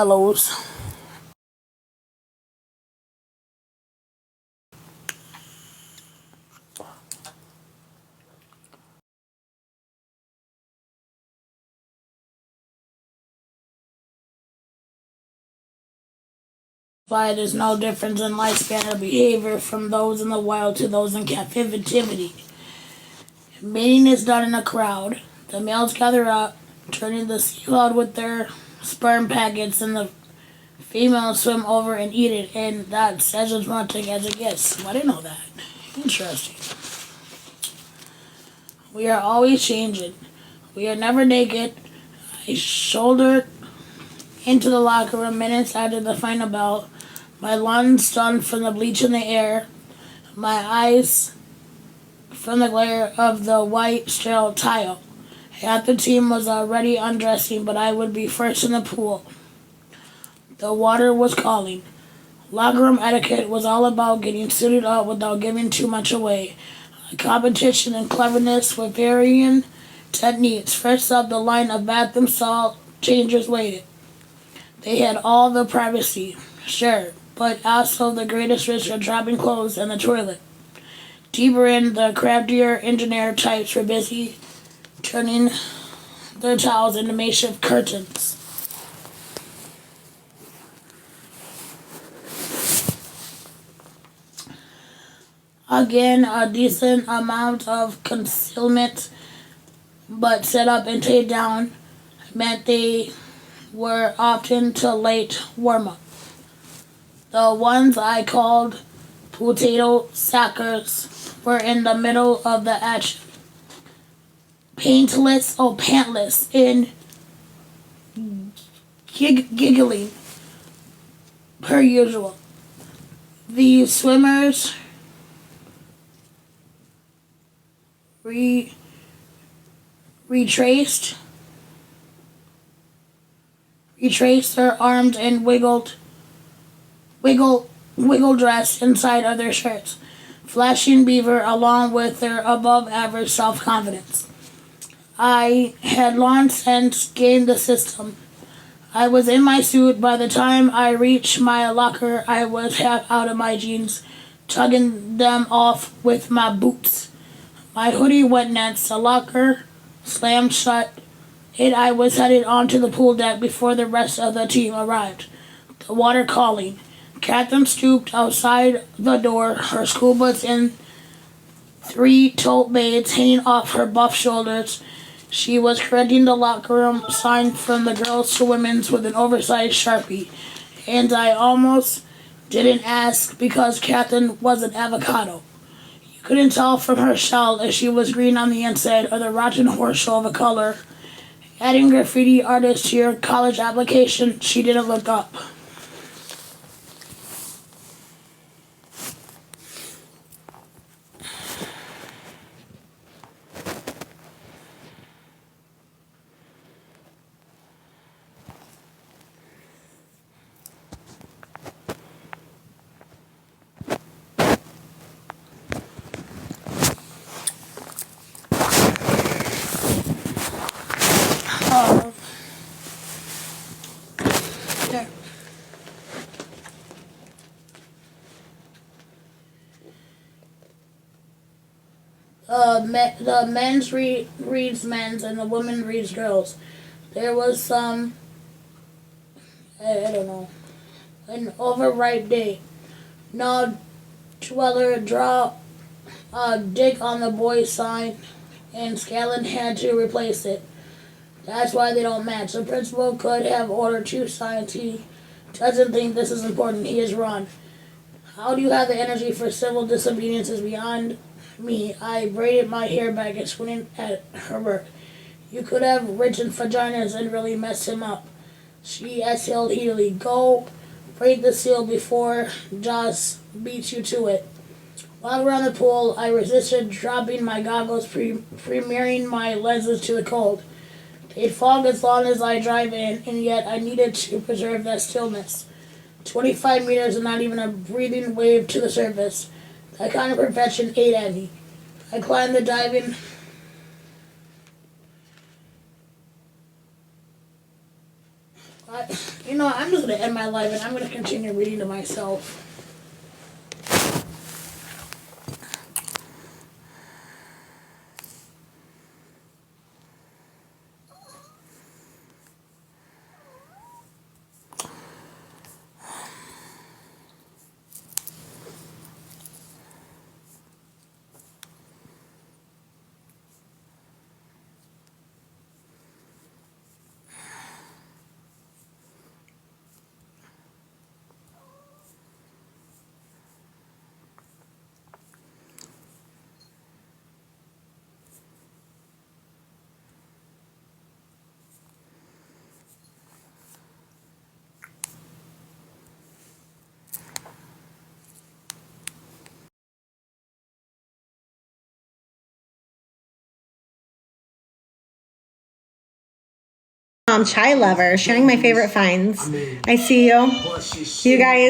Fellows. Why there's no difference in lifespan or behavior from those in the wild to those in captivity. Mating is done in a crowd. The males gather up, turning the sea cloud with their sperm packets, and the females swim over and eat it, and that's as romantic as it gets. I didn't know that. Interesting. We are always changing. We are never naked. I shouldered into the locker room minutes after the final bell, my lungs stunned from the bleach in the air, my eyes from the glare of the white sterile tile. Half the team was already undressing, but I would be first in the pool. The water was calling. Locker room etiquette was all about getting suited up without giving too much away. A competition in cleverness with varying techniques. First up the line of bathroom stall changers waited. They had all the privacy, sure, but also the greatest risk of dropping clothes in the toilet. Deeper in, the craftier engineer types were busy turning their towels into makeshift curtains. Again, a decent amount of concealment, but set up and take down meant they were often too late warm-up. The ones I called potato sackers were in the middle of the action. Pantless, and giggling per usual. The swimmers retraced their arms and wiggle dress inside of their shirts, flashing beaver along with their above-average self-confidence. I had long since gained the system. I was in my suit. By the time I reached my locker, I was half out of my jeans, tugging them off with my boots. My hoodie went next. The locker slammed shut, and I was headed onto the pool deck before the rest of the team arrived. The water calling. Catherine stooped outside the door, her school boots and 3 tote bags hanging off her buff shoulders. She was correcting the locker room sign from the girls to women's with an oversized Sharpie, and I almost didn't ask because Catherine was an avocado. You couldn't tell from her shell if she was green on the inside or the rotten horse show of a color. Adding graffiti artist to your college application, she didn't look up. There. The men's reads men's and the women reads girls. There was some, I don't know, an overripe day. No dweller draw a dick on the boys' sign, and Scanlon had to replace it. That's why they don't match. The principal could have ordered 2 signs. He doesn't think this is important. He is wrong. How do you have the energy for civil disobedience is beyond me. I braided my hair back and squinted at her work. You could have written vaginas and really messed him up. She exhaled heatedly. Go break the seal before Joss beats you to it. While around the pool, I resisted dropping my goggles, premiering my lenses to the cold. They'd fog as long as I drive in, and yet I needed to preserve that stillness. 25 meters and not even a breathing wave to the surface. That kind of perfection ate at me. I climbed the diving you know know what? I'm just gonna end my life and I'm gonna continue reading to myself. Chai lover, sharing my favorite finds. I see you. You guys.